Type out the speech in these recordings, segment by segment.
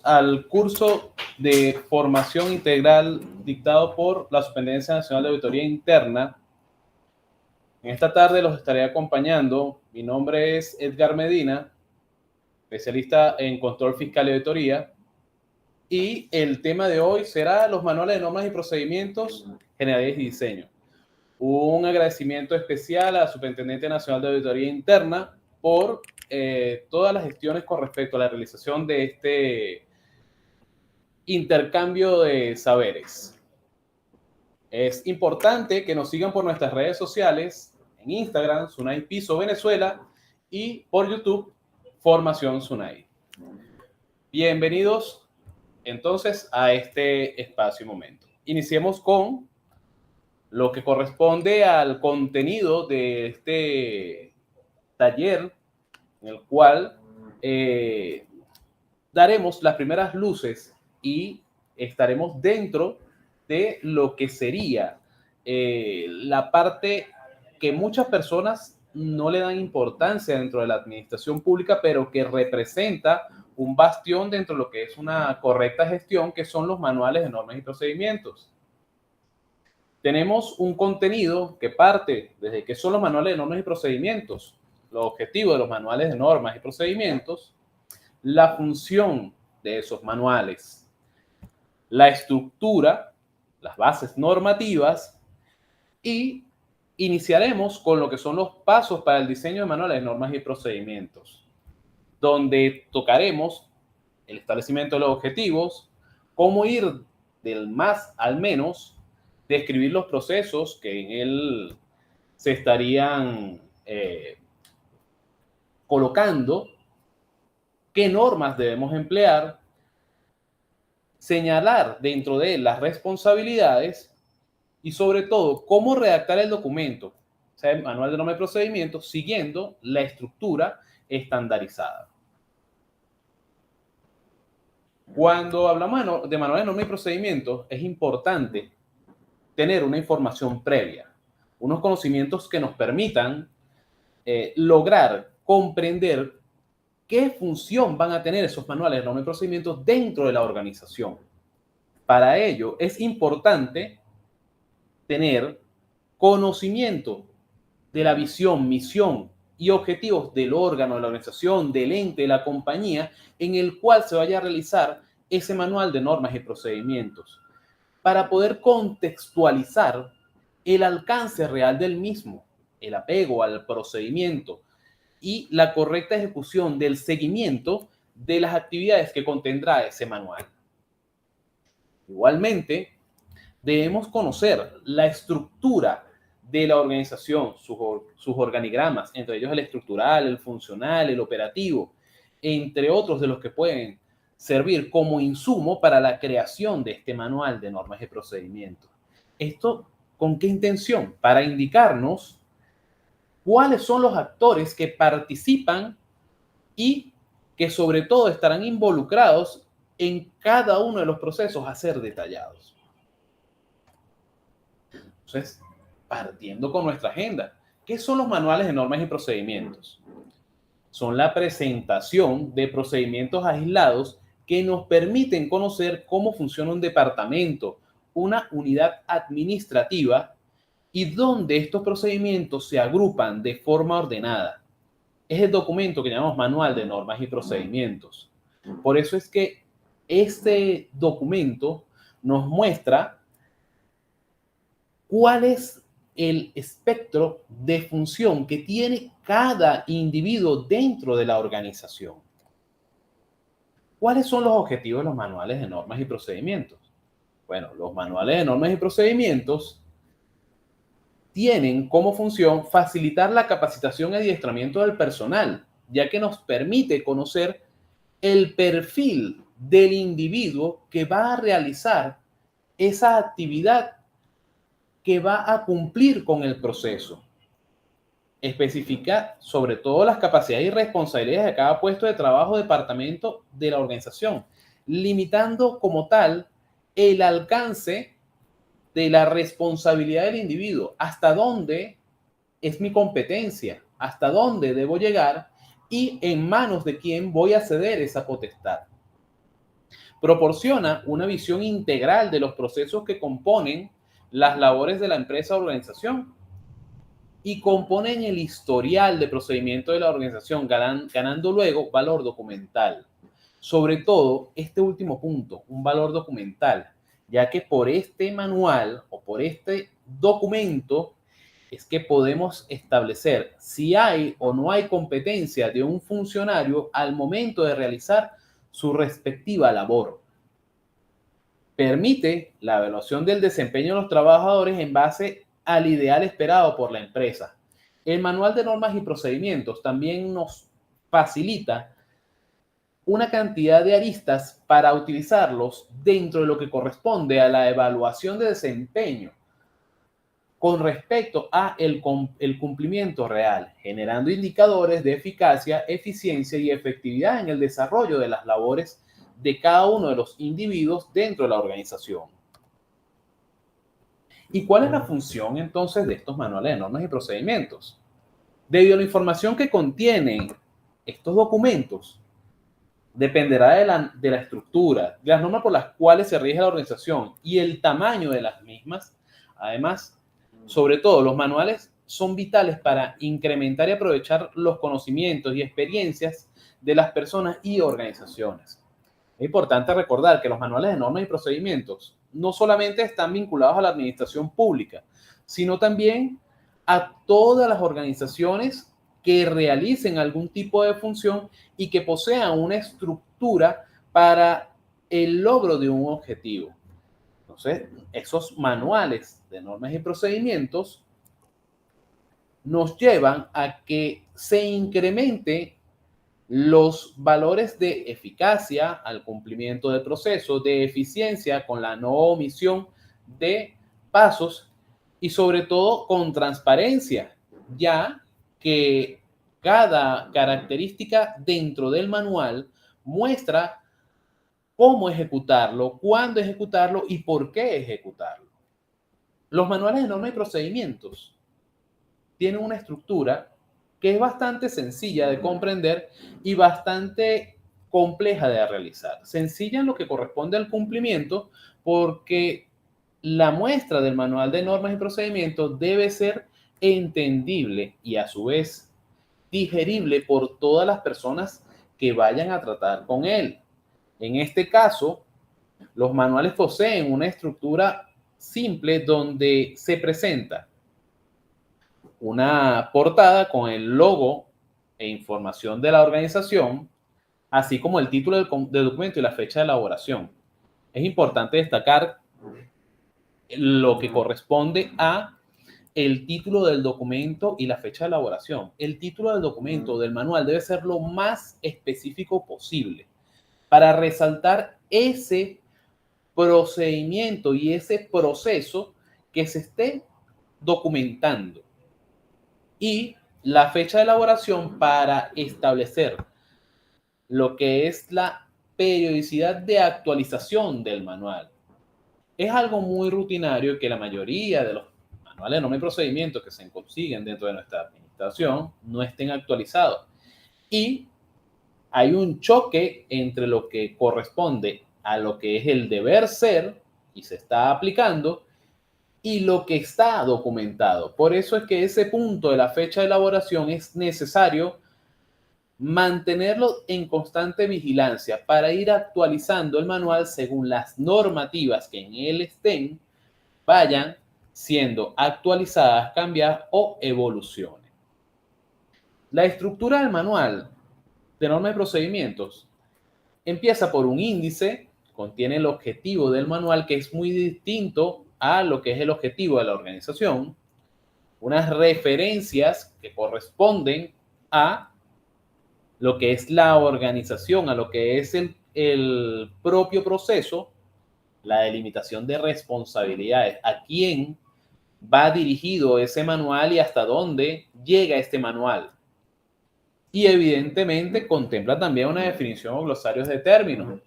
Al curso de formación integral dictado por la Superintendencia Nacional de Auditoría Interna. En esta tarde los estaré acompañando. Mi nombre es Edgar Medina, especialista en control fiscal y auditoría. Y el tema de hoy será los manuales de normas y procedimientos generales y diseño. Un agradecimiento especial a la Superintendencia Nacional de Auditoría Interna por todas las gestiones con respecto a la realización de este intercambio de saberes. Es importante que nos sigan por nuestras redes sociales, en Instagram, Sunay Piso Venezuela, y por YouTube, Formación Sunay. Bienvenidos entonces a este espacio y momento. Iniciemos con lo que corresponde al contenido de este taller, en el cual daremos las primeras luces y estaremos dentro de lo que sería la parte que muchas personas no le dan importancia dentro de la administración pública, pero que representa un bastión dentro de lo que es una correcta gestión, que son los manuales de normas y procedimientos. Tenemos un contenido que parte desde qué son los manuales de normas y procedimientos, los objetivos de los manuales de normas y procedimientos, la función de esos manuales, la estructura, las bases normativas, y iniciaremos con lo que son los pasos para el diseño de manuales de normas y procedimientos, donde tocaremos el establecimiento de los objetivos, cómo ir del más al menos, describir los procesos que en él se estarían colocando, qué normas debemos emplear, señalar dentro de él las responsabilidades y sobre todo cómo redactar el documento, o sea, el manual de normas y procedimientos, siguiendo la estructura estandarizada. Cuando hablamos de manuales de normas y procedimientos, es importante tener una información previa, unos conocimientos que nos permitan lograr comprender qué función van a tener esos manuales de normas y procedimientos dentro de la organización. Para ello es importante tener conocimiento de la visión, misión y objetivos del órgano, de la organización, del ente, de la compañía, en el cual se vaya a realizar ese manual de normas y procedimientos, para poder contextualizar el alcance real del mismo, el apego al procedimiento y la correcta ejecución del seguimiento de las actividades que contendrá ese manual. Igualmente, debemos conocer la estructura de la organización, sus organigramas, entre ellos el estructural, el funcional, el operativo, entre otros de los que pueden servir como insumo para la creación de este manual de normas y procedimientos. ¿Esto con qué intención? Para indicarnos cuáles son los actores que participan y que sobre todo estarán involucrados en cada uno de los procesos a ser detallados. Entonces, partiendo con nuestra agenda, ¿qué son los manuales de normas y procedimientos? Son la presentación de procedimientos aislados que nos permiten conocer cómo funciona un departamento, una unidad administrativa y dónde estos procedimientos se agrupan de forma ordenada. Es el documento que llamamos Manual de Normas y Procedimientos. Por eso es que este documento nos muestra cuál es el espectro de función que tiene cada individuo dentro de la organización. ¿Cuáles son los objetivos de los manuales de normas y procedimientos? Bueno, los manuales de normas y procedimientos tienen como función facilitar la capacitación y adiestramiento del personal, ya que nos permite conocer el perfil del individuo que va a realizar esa actividad que va a cumplir con el proceso. Especifica sobre todo las capacidades y responsabilidades de cada puesto de trabajo o departamento de la organización, limitando como tal el alcance de la responsabilidad del individuo, hasta dónde es mi competencia, hasta dónde debo llegar y en manos de quién voy a ceder esa potestad. proporciona una visión integral de los procesos que componen las labores de la empresa o organización y componen el historial de procedimiento de la organización, ganando luego valor documental. Sobre todo, este último punto, un valor documental, ya que por este manual o por este documento es que podemos establecer si hay o no hay competencia de un funcionario al momento de realizar su respectiva labor. Permite la evaluación del desempeño de los trabajadores en base al ideal esperado por la empresa. El manual de normas y procedimientos también nos facilita una cantidad de aristas para utilizarlos dentro de lo que corresponde a la evaluación de desempeño con respecto a el cumplimiento real, generando indicadores de eficacia, eficiencia y efectividad en el desarrollo de las labores de cada uno de los individuos dentro de la organización. ¿Y cuál es la función entonces de estos manuales de normas y procedimientos? Debido a la información que contienen estos documentos, dependerá de la estructura, de las normas por las cuales se rige la organización y el tamaño de las mismas. Además, sobre todo, los manuales son vitales para incrementar y aprovechar los conocimientos y experiencias de las personas y organizaciones. Es importante recordar que los manuales de normas y procedimientos no solamente están vinculados a la administración pública, sino también a todas las organizaciones que realicen algún tipo de función y que posean una estructura para el logro de un objetivo. Entonces, esos manuales de normas y procedimientos nos llevan a que se incremente los valores de eficacia al cumplimiento del proceso, de eficiencia con la no omisión de pasos y sobre todo con transparencia, ya que cada característica dentro del manual muestra cómo ejecutarlo, cuándo ejecutarlo y por qué ejecutarlo. Los manuales de normas y procedimientos tienen una estructura que es bastante sencilla de comprender y bastante compleja de realizar. Sencilla en lo que corresponde al cumplimiento, porque la muestra del manual de normas y procedimientos debe ser entendible y a su vez digerible por todas las personas que vayan a tratar con él. En este caso, los manuales poseen una estructura simple donde se presenta una portada con el logo e información de la organización, así como el título del documento y la fecha de elaboración. Es importante destacar lo que corresponde a el título del documento y la fecha de elaboración. El título del documento del manual debe ser lo más específico posible para resaltar ese procedimiento y ese proceso que se esté documentando. Y la fecha de elaboración para establecer lo que es la periodicidad de actualización del manual. Es algo muy rutinario que la mayoría de los manuales de normas y procedimientos que se consiguen dentro de nuestra administración no estén actualizados. Y hay un choque entre lo que corresponde a lo que es el deber ser y se está aplicando y lo que está documentado. Por eso es que ese punto de la fecha de elaboración es necesario mantenerlo en constante vigilancia para ir actualizando el manual según las normativas que en él estén, vayan siendo actualizadas, cambiadas o evolucionen. La estructura del manual de normas y procedimientos empieza por un índice, contiene el objetivo del manual que es muy distinto a lo que es el objetivo de la organización, unas referencias que corresponden a lo que es la organización, a lo que es el propio proceso, la delimitación de responsabilidades, a quién va dirigido ese manual y hasta dónde llega este manual. Y evidentemente contempla también una definición o glosarios de términos.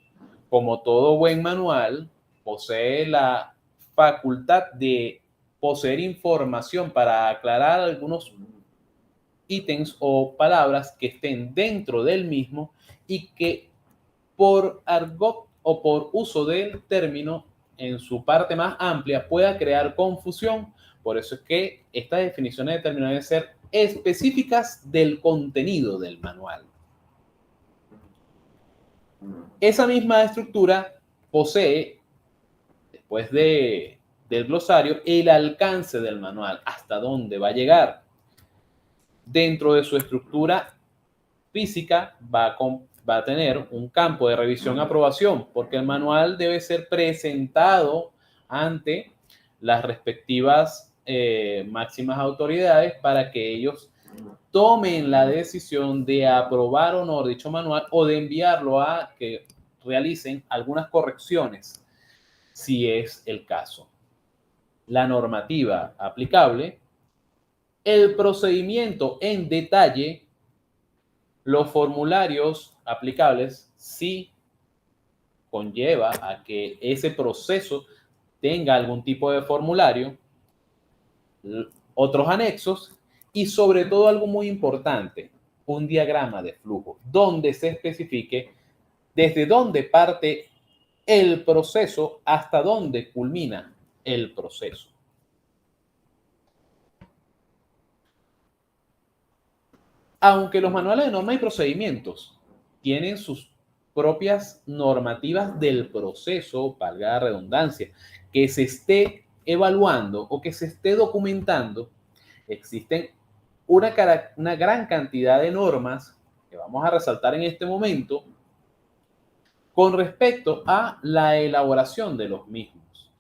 Como todo buen manual, posee la facultad de poseer información para aclarar algunos ítems o palabras que estén dentro del mismo y que por argot o por uso del término en su parte más amplia pueda crear confusión. Por eso es que estas definiciones de términos deben ser específicas del contenido del manual. Esa misma estructura posee, después del glosario, el alcance del manual, hasta dónde va a llegar. Dentro de su estructura física va a tener un campo de revisión-aprobación, porque el manual debe ser presentado ante las respectivas máximas autoridades para que ellos tomen la decisión de aprobar o no dicho manual o de enviarlo a que realicen algunas correcciones, si es el caso. La normativa aplicable, el procedimiento en detalle, los formularios aplicables, si conlleva a que ese proceso tenga algún tipo de formulario, otros anexos y sobre todo algo muy importante, un diagrama de flujo donde se especifique desde dónde parte el proceso hasta dónde culmina el proceso. Aunque los manuales de normas y procedimientos tienen sus propias normativas del proceso, valga la redundancia, que se esté evaluando o que se esté documentando, existen una gran cantidad de normas que vamos a resaltar en este momento con respecto a la elaboración de los mismos.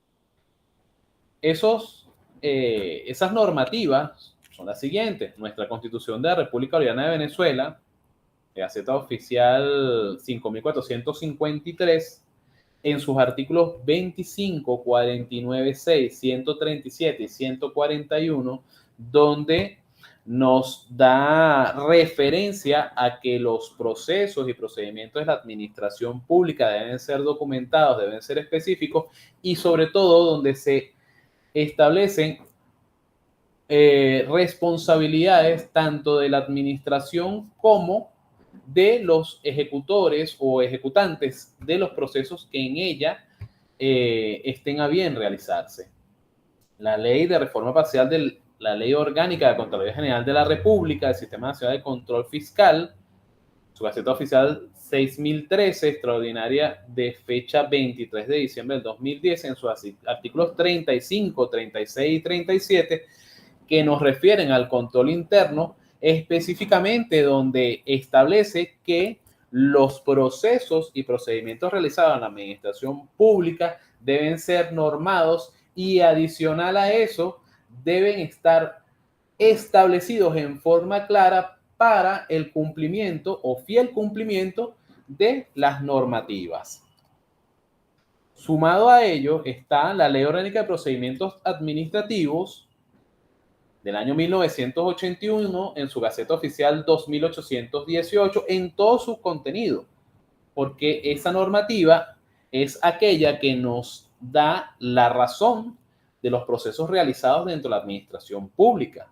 Esas normativas son las siguientes. Nuestra Constitución de la República Bolivariana de Venezuela, Gaceta Oficial 5453, en sus artículos 25, 49, 6, 137 y 141, donde nos da referencia a que los procesos y procedimientos de la administración pública deben ser documentados, deben ser específicos y sobre todo donde se establecen responsabilidades tanto de la administración como de los ejecutores o ejecutantes de los procesos que en ella estén a bien realizarse. La ley de reforma parcial de la Ley Orgánica de Contraloría General de la República, del Sistema Nacional de Control Fiscal, su Gaceta Oficial 6013, extraordinaria de fecha 23 de diciembre del 2010, en sus artículos 35, 36 y 37, que nos refieren al control interno, específicamente donde establece que los procesos y procedimientos realizados en la administración pública deben ser normados y adicional a eso deben estar establecidos en forma clara para el cumplimiento o fiel cumplimiento de las normativas. Sumado a ello está la Ley Orgánica de Procedimientos Administrativos del año 1981 en su Gaceta Oficial 2818 en todo su contenido, porque esa normativa es aquella que nos da la razón de los procesos realizados dentro de la administración pública.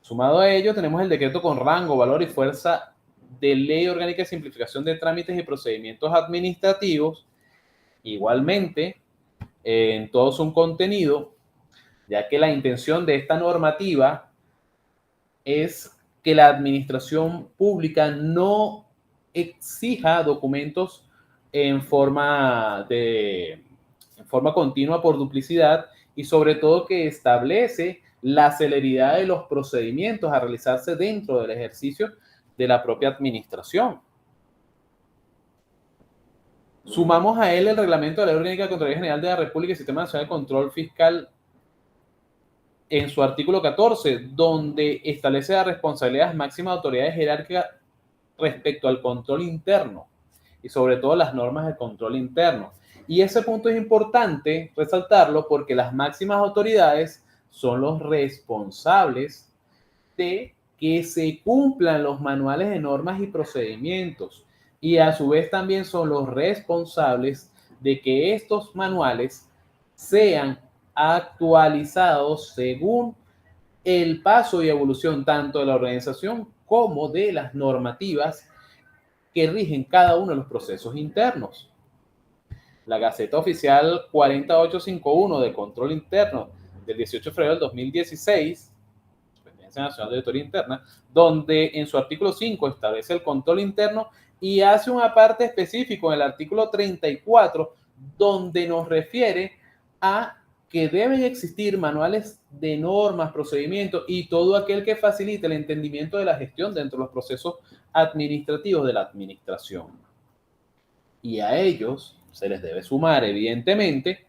Sumado a ello, tenemos el decreto con rango, valor y fuerza de Ley Orgánica de Simplificación de Trámites y Procedimientos Administrativos, igualmente en todo su contenido, ya que la intención de esta normativa es que la administración pública no exija documentos en forma continua por duplicidad y sobre todo que establece la celeridad de los procedimientos a realizarse dentro del ejercicio de la propia administración. Sumamos a él el reglamento de la Ley Orgánica de Contraloría General de la República y Sistema Nacional de Control Fiscal en su artículo 14, donde establece las responsabilidades máximas de autoridades jerárquicas respecto al control interno y sobre todo las normas de control interno. Y ese punto es importante resaltarlo porque las máximas autoridades son los responsables de que se cumplan los manuales de normas y procedimientos y a su vez también son los responsables de que estos manuales sean actualizados según el paso y evolución tanto de la organización como de las normativas que rigen cada uno de los procesos internos. La Gaceta Oficial 40851 de Control Interno del 18 de febrero del 2016, Superintendencia Nacional de Auditoría Interna, donde en su artículo 5 establece el control interno y hace una parte específica en el artículo 34, donde nos refiere a que deben existir manuales de normas, procedimientos y todo aquel que facilite el entendimiento de la gestión dentro de los procesos administrativos de la administración. Y a ellos se les debe sumar, evidentemente,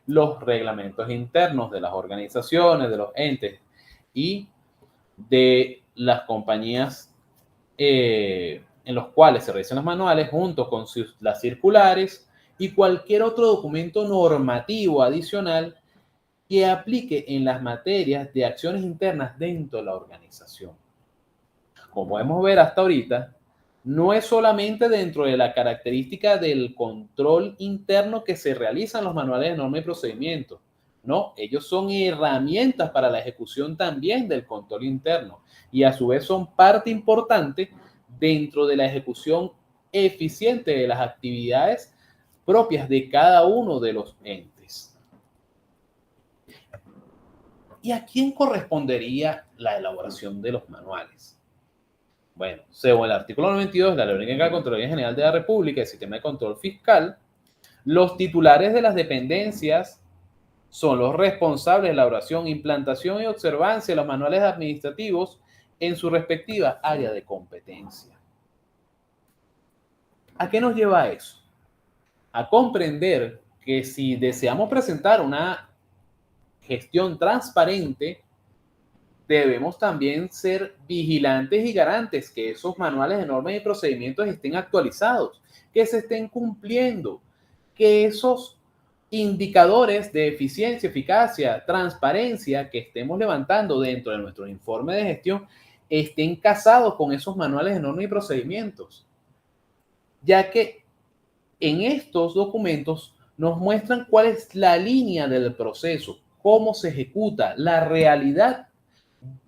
los reglamentos internos de las organizaciones, de los entes y de las compañías en los cuales se realizan los manuales, junto con las circulares y cualquier otro documento normativo adicional que aplique en las materias de acciones internas dentro de la organización. Como podemos ver hasta ahorita, no es solamente dentro de la característica del control interno que se realizan los manuales de norma y procedimientos. No, ellos son herramientas para la ejecución también del control interno y a su vez son parte importante dentro de la ejecución eficiente de las actividades propias de cada uno de los entes. ¿Y a quién correspondería la elaboración de los manuales? Bueno, según el artículo 92 de la Ley Orgánica de Contraloría General de la República y el Sistema de Control Fiscal, los titulares de las dependencias son los responsables de la elaboración, implantación y observancia de los manuales administrativos en su respectiva área de competencia. ¿A qué nos lleva eso? A comprender que si deseamos presentar una gestión transparente, debemos también ser vigilantes y garantes que esos manuales de normas y procedimientos estén actualizados, que se estén cumpliendo, que esos indicadores de eficiencia, eficacia, transparencia que estemos levantando dentro de nuestro informe de gestión estén casados con esos manuales de normas y procedimientos, ya que en estos documentos nos muestran cuál es la línea del proceso, cómo se ejecuta, la realidad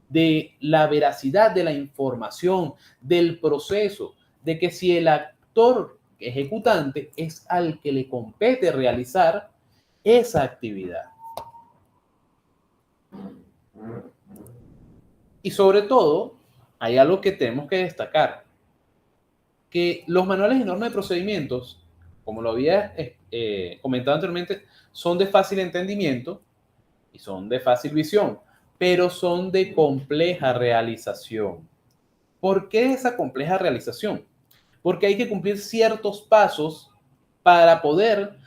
de la veracidad de la información, del proceso, de que si el actor ejecutante es al que le compete realizar esa actividad. Y sobre todo, hay algo que tenemos que destacar, que los manuales de normas de procedimientos, como lo había comentado anteriormente, son de fácil entendimiento y son de fácil visión, pero son de compleja realización. ¿Por qué esa compleja realización? Porque hay que cumplir ciertos pasos para poder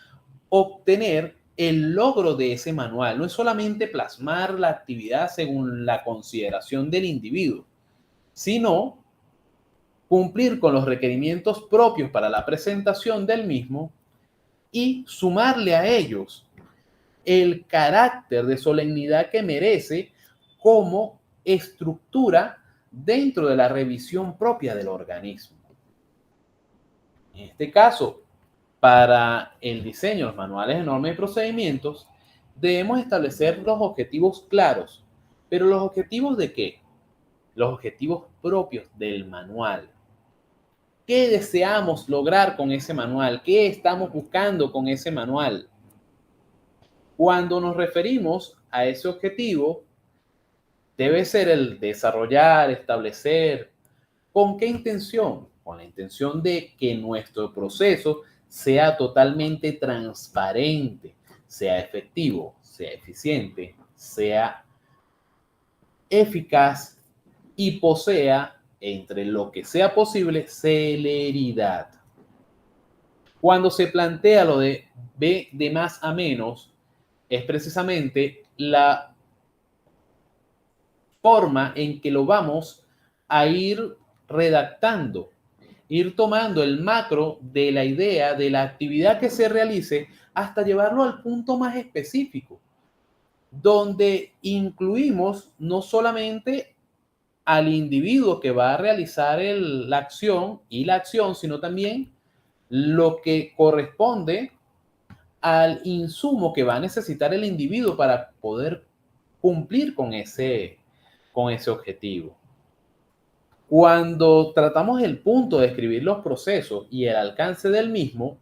obtener el logro de ese manual. No es solamente plasmar la actividad según la consideración del individuo, sino cumplir con los requerimientos propios para la presentación del mismo y sumarle a ellos el carácter de solemnidad que merece como estructura dentro de la revisión propia del organismo. En este caso, para el diseño de los manuales de normas y procedimientos, debemos establecer los objetivos claros. ¿Pero los objetivos de qué? Los objetivos propios del manual. ¿Qué deseamos lograr con ese manual? ¿Qué estamos buscando con ese manual? Cuando nos referimos a ese objetivo, debe ser el desarrollar, establecer. ¿Con qué intención? Con la intención de que nuestro proceso sea totalmente transparente, sea efectivo, sea eficiente, sea eficaz y posea, entre lo que sea posible, celeridad. Cuando se plantea lo de B de más a menos, es precisamente la forma en que lo vamos a ir redactando, ir tomando el macro de la idea de la actividad que se realice hasta llevarlo al punto más específico, donde incluimos no solamente al individuo que va a realizar la acción, sino también lo que corresponde al insumo que va a necesitar el individuo para poder cumplir con ese objetivo. Cuando tratamos el punto de escribir los procesos y el alcance del mismo,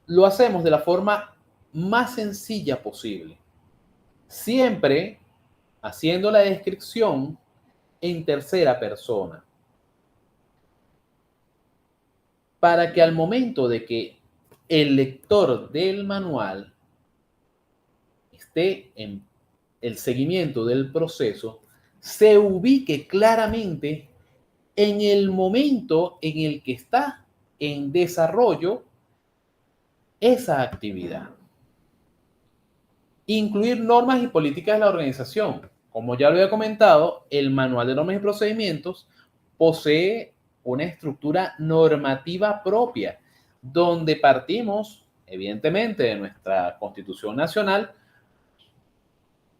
lo hacemos de la forma más sencilla posible, siempre haciendo la descripción en tercera persona, para que al momento de que el lector del manual esté en el seguimiento del proceso, se ubique claramente en el momento en el que está en desarrollo esa actividad. Incluir normas y políticas de la organización. Como ya lo había comentado, el Manual de Normas y Procedimientos posee una estructura normativa propia, donde partimos, evidentemente, de nuestra Constitución Nacional,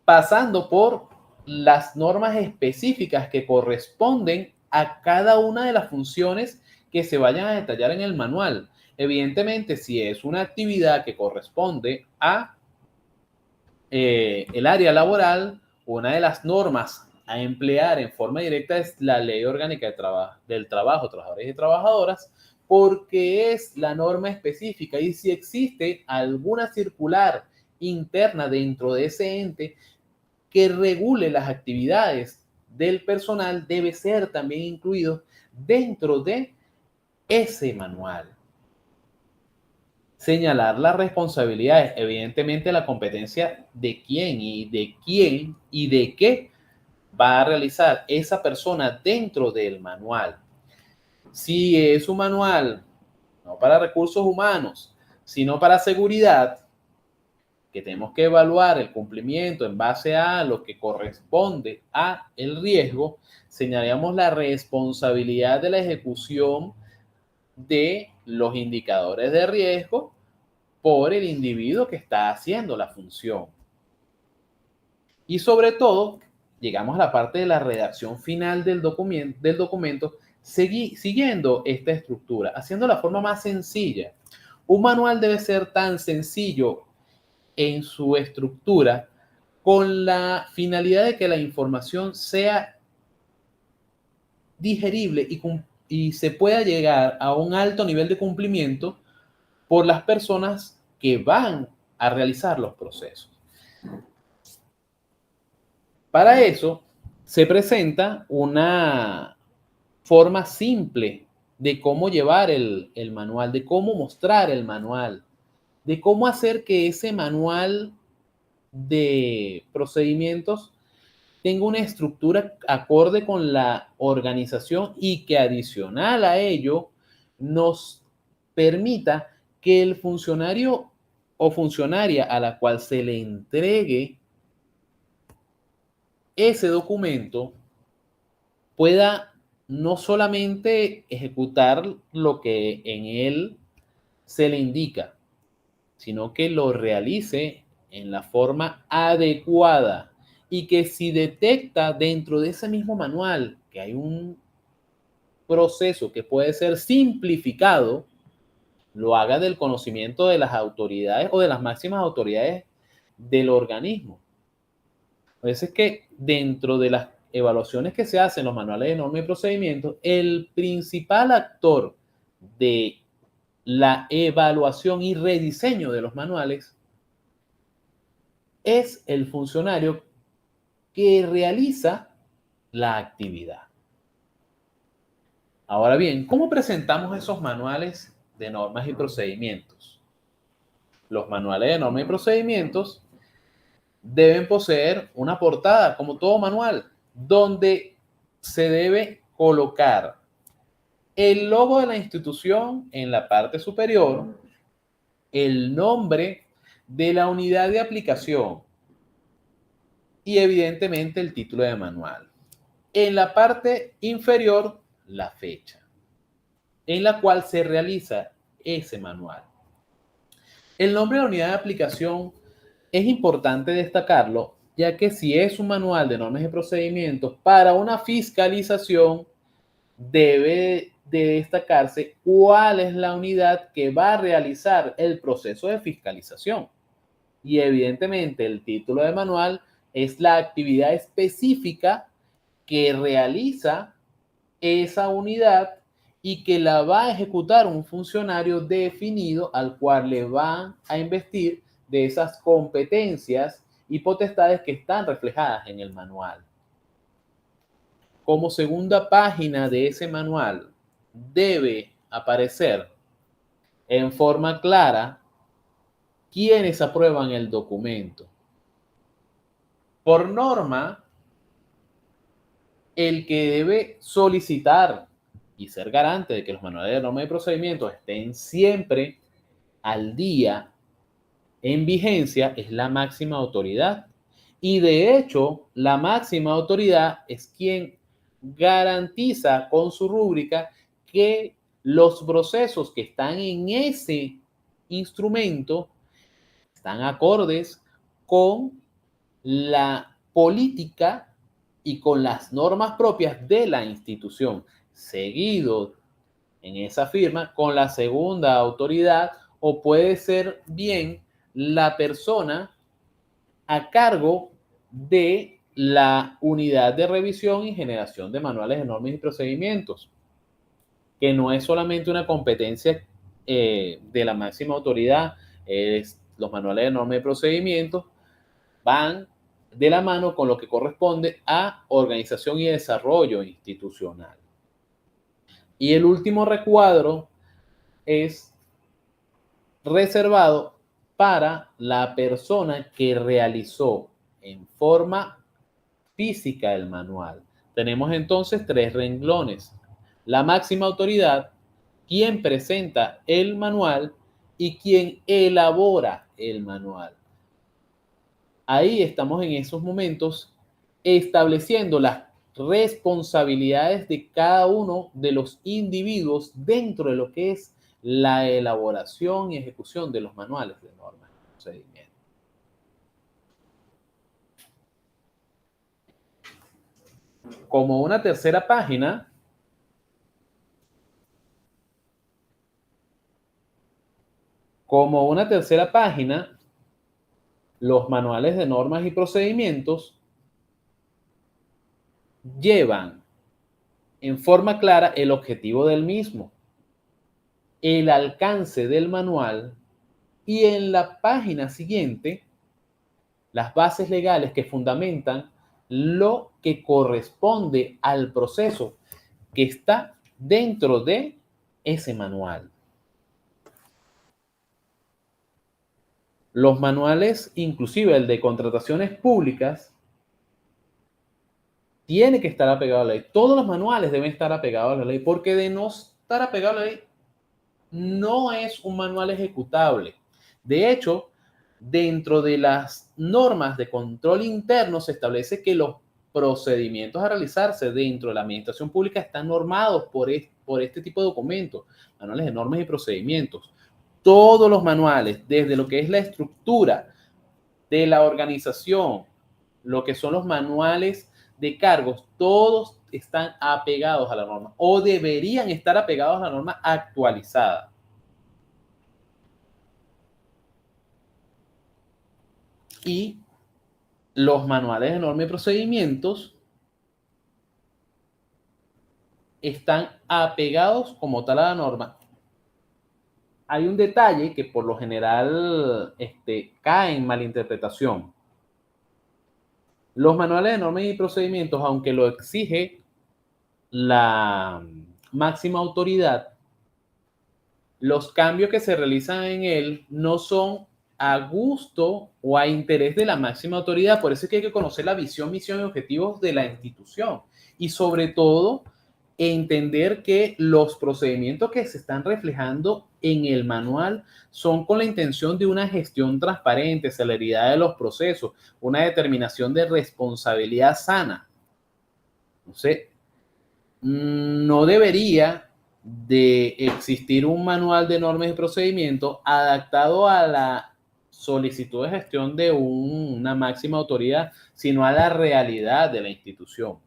pasando por las normas específicas que corresponden a cada una de las funciones que se vayan a detallar en el manual. Evidentemente, si es una actividad que corresponde a el área laboral, una de las normas a emplear en forma directa es la Ley Orgánica del Trabajo, Trabajadores y Trabajadoras, porque es la norma específica y si existe alguna circular interna dentro de ese ente que regule las actividades del personal, debe ser también incluido dentro de ese manual. Señalar las responsabilidades, evidentemente la competencia de quién y de qué va a realizar esa persona dentro del manual. Si es un manual no para recursos humanos, sino para seguridad, que tenemos que evaluar el cumplimiento en base a lo que corresponde a el riesgo, señalamos la responsabilidad de la ejecución de los indicadores de riesgo por el individuo que está haciendo la función. Y sobre todo, llegamos a la parte de la redacción final del documento siguiendo esta estructura, haciendo la forma más sencilla. Un manual debe ser tan sencillo en su estructura con la finalidad de que la información sea digerible y se pueda llegar a un alto nivel de cumplimiento por las personas que van a realizar los procesos. Para eso se presenta una forma simple de cómo llevar el manual, de cómo mostrar el manual, de cómo hacer que ese manual de procedimientos tenga una estructura acorde con la organización y que adicional a ello nos permita que el funcionario o funcionaria a la cual se le entregue ese documento pueda no solamente ejecutar lo que en él se le indica, sino que lo realice en la forma adecuada y que si detecta dentro de ese mismo manual que hay un proceso que puede ser simplificado, lo haga del conocimiento de las autoridades o de las máximas autoridades del organismo. A veces que dentro de las evaluaciones que se hacen en los manuales de normas y procedimientos, el principal actor de la evaluación y rediseño de los manuales es el funcionario que realiza la actividad. Ahora bien, ¿cómo presentamos esos manuales de normas y procedimientos? Los manuales de normas y procedimientos deben poseer una portada, como todo manual, donde se debe colocar el logo de la institución en la parte superior, el nombre de la unidad de aplicación y evidentemente el título de manual. En la parte inferior, la fecha en la cual se realiza ese manual. El nombre de la unidad de aplicación es importante destacarlo, ya que si es un manual de normas y procedimientos para una fiscalización, debe de destacarse cuál es la unidad que va a realizar el proceso de fiscalización. Y evidentemente el título de manual es la actividad específica que realiza esa unidad y que la va a ejecutar un funcionario definido al cual le van a investir de esas competencias y potestades que están reflejadas en el manual. Como segunda página de ese manual debe aparecer en forma clara quiénes aprueban el documento. Por norma, el que debe solicitar y ser garante de que los manuales de normas y procedimientos estén siempre al día en vigencia es la máxima autoridad. Y de hecho, la máxima autoridad es quien garantiza con su rúbrica que los procesos que están en ese instrumento están acordes con la política y con las normas propias de la institución, seguido en esa firma con la segunda autoridad, o puede ser bien la persona a cargo de la unidad de revisión y generación de manuales de normas y procedimientos, que no es solamente una competencia de la máxima autoridad, los manuales de normas y procedimientos van de la mano con lo que corresponde a organización y desarrollo institucional. Y el último recuadro es reservado para la persona que realizó en forma física el manual. Tenemos entonces 3 renglones: la máxima autoridad, quien presenta el manual y quien elabora el manual. Ahí estamos en esos momentos estableciendo las responsabilidades de cada uno de los individuos dentro de lo que es la elaboración y ejecución de los manuales de normas y procedimientos. Como una tercera página, los manuales de normas y procedimientos llevan en forma clara el objetivo del mismo, el alcance del manual y en la página siguiente las bases legales que fundamentan lo que corresponde al proceso que está dentro de ese manual. Los manuales, inclusive el de contrataciones públicas, tiene que estar apegado a la ley. Todos los manuales deben estar apegados a la ley, porque de no estar apegado a la ley, no es un manual ejecutable. De hecho, dentro de las normas de control interno se establece que los procedimientos a realizarse dentro de la administración pública están normados por este tipo de documentos, manuales de normas y procedimientos. Todos los manuales, desde lo que es la estructura de la organización, lo que son los manuales de cargos, todos están apegados a la norma o deberían estar apegados a la norma actualizada. Y los manuales de norma y procedimientos están apegados como tal a la norma. Hay un detalle que por lo general cae en malinterpretación. Los manuales de normas y procedimientos, aunque lo exige la máxima autoridad, los cambios que se realizan en él no son a gusto o a interés de la máxima autoridad. Por eso es que hay que conocer la visión, misión y objetivos de la institución. Y sobre todo, entender que los procedimientos que se están reflejando en el manual son con la intención de una gestión transparente, celeridad de los procesos, una determinación de responsabilidad sana. Entonces, no debería de existir un manual de normas y procedimientos adaptado a la solicitud de gestión de una máxima autoridad, sino a la realidad de la institución.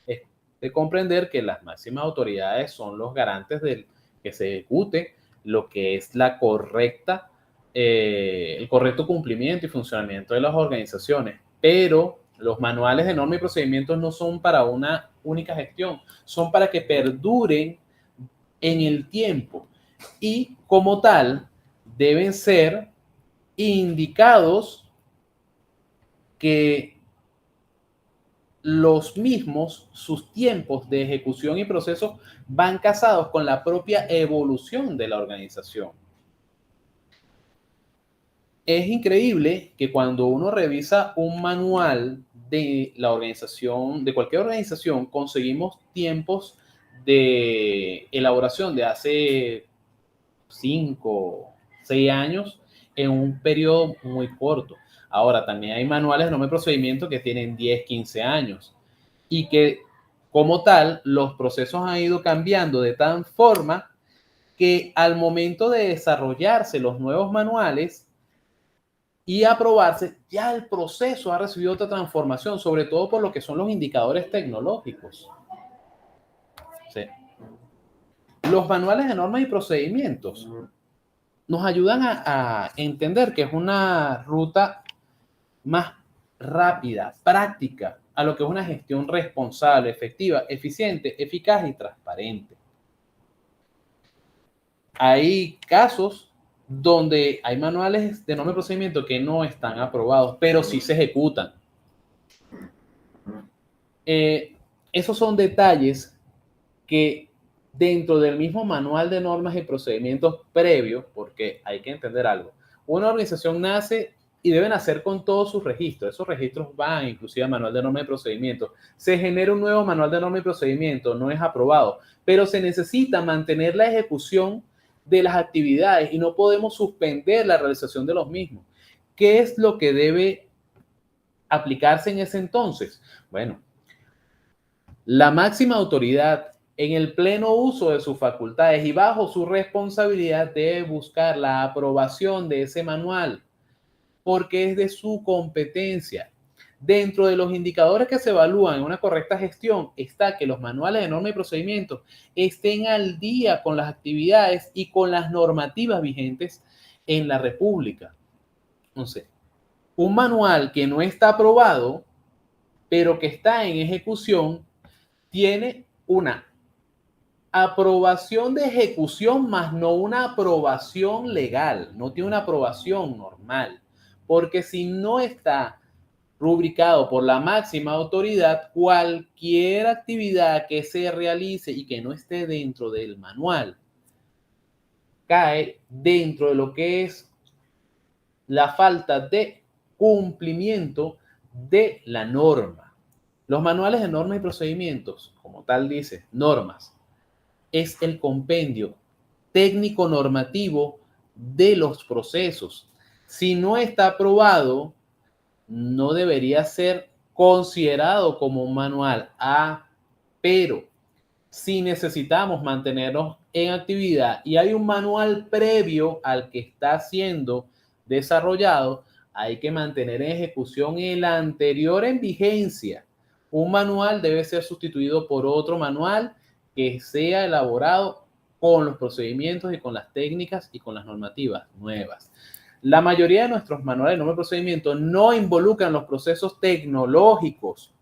Es de comprender que las máximas autoridades son los garantes de que se ejecute lo que es la correcta, el correcto cumplimiento y funcionamiento de las organizaciones, pero los manuales de normas y procedimientos no son para una única gestión, son para que perduren en el tiempo y como tal deben ser indicados que los mismos, sus tiempos de ejecución y procesos van casados con la propia evolución de la organización. Es increíble que cuando uno revisa un manual de la organización, de cualquier organización, conseguimos tiempos de elaboración de hace 5, 6 años en un periodo muy corto. Ahora, también hay manuales de norma y procedimiento que tienen 10, 15 años y que como tal los procesos han ido cambiando de tal forma que al momento de desarrollarse los nuevos manuales y aprobarse, ya el proceso ha recibido otra transformación, sobre todo por lo que son los indicadores tecnológicos. Sí. Los manuales de normas y procedimientos nos ayudan a entender que es una ruta más rápida, práctica, a lo que es una gestión responsable, efectiva, eficiente, eficaz y transparente. Hay casos donde hay manuales de norma y procedimiento que no están aprobados, pero sí se ejecutan. Esos son detalles que dentro del mismo manual de normas y procedimientos previos, porque hay que entender algo, una organización nace y debe nacer con todos sus registros. Esos registros van inclusive al manual de normas y procedimientos. Se genera un nuevo manual de normas y procedimientos, no es aprobado, pero se necesita mantener la ejecución de las actividades y no podemos suspender la realización de los mismos. ¿Qué es lo que debe aplicarse en ese entonces? Bueno, la máxima autoridad, en el pleno uso de sus facultades y bajo su responsabilidad, debe buscar la aprobación de ese manual, porque es de su competencia. Dentro de los indicadores que se evalúan en una correcta gestión está que los manuales de norma y procedimientos estén al día con las actividades y con las normativas vigentes en la República. Entonces, un manual que no está aprobado, pero que está en ejecución, tiene una aprobación de ejecución, más no una aprobación legal, no tiene una aprobación normal, porque si no está rubricado por la máxima autoridad, cualquier actividad que se realice y que no esté dentro del manual cae dentro de lo que es la falta de cumplimiento de la norma. Los manuales de normas y procedimientos, como tal dice, normas, es el compendio técnico normativo de los procesos. Si no está aprobado, no debería ser considerado como un manual. Pero si necesitamos mantenernos en actividad y hay un manual previo al que está siendo desarrollado, hay que mantener en ejecución el anterior en vigencia. Un manual debe ser sustituido por otro manual que sea elaborado con los procedimientos y con las técnicas y con las normativas nuevas. La mayoría de nuestros manuales de normas de procedimiento no involucran los procesos tecnológicos.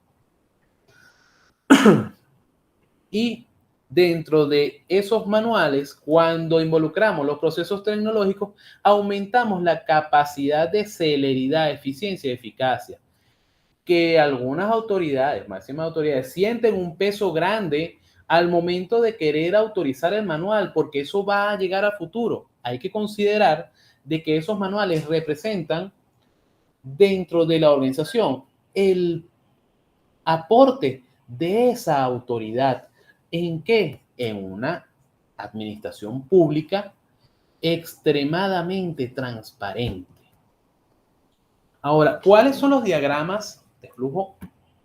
Y dentro de esos manuales, cuando involucramos los procesos tecnológicos, aumentamos la capacidad de celeridad, eficiencia y eficacia. Que algunas autoridades, máximas autoridades, sienten un peso grande al momento de querer autorizar el manual, porque eso va a llegar a futuro. Hay que considerar de que esos manuales representan dentro de la organización el aporte de esa autoridad. ¿En qué? En una administración pública extremadamente transparente. Ahora, ¿cuáles son los diagramas de flujo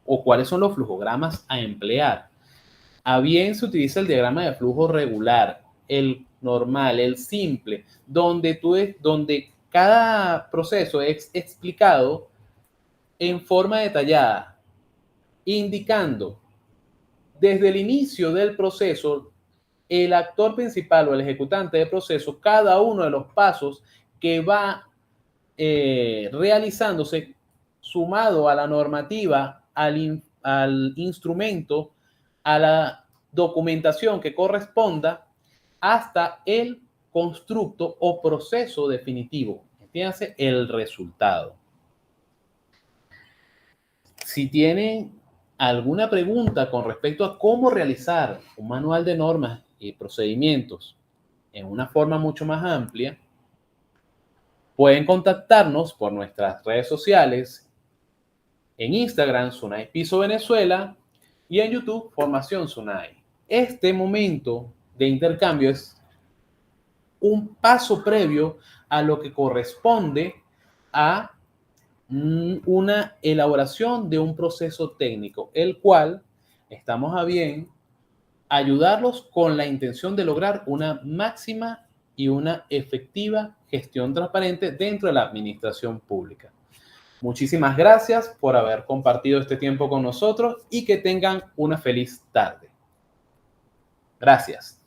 o cuáles son los flujogramas a emplear? A bien se utiliza el diagrama de flujo regular, el normal, el simple, donde cada proceso es explicado en forma detallada, indicando desde el inicio del proceso el actor principal o el ejecutante del proceso, cada uno de los pasos que va realizándose sumado a la normativa, al instrumento, a la documentación que corresponda hasta el constructo o proceso definitivo. Entiéndase, el resultado. Si tienen alguna pregunta con respecto a cómo realizar un manual de normas y procedimientos en una forma mucho más amplia, pueden contactarnos por nuestras redes sociales, en Instagram, Sunai Piso Venezuela, y en YouTube, Formación Sunai. Este momento de intercambio es un paso previo a lo que corresponde a una elaboración de un proceso técnico, el cual estamos a bien ayudarlos con la intención de lograr una máxima y una efectiva gestión transparente dentro de la administración pública. Muchísimas gracias por haber compartido este tiempo con nosotros y que tengan una feliz tarde. Gracias.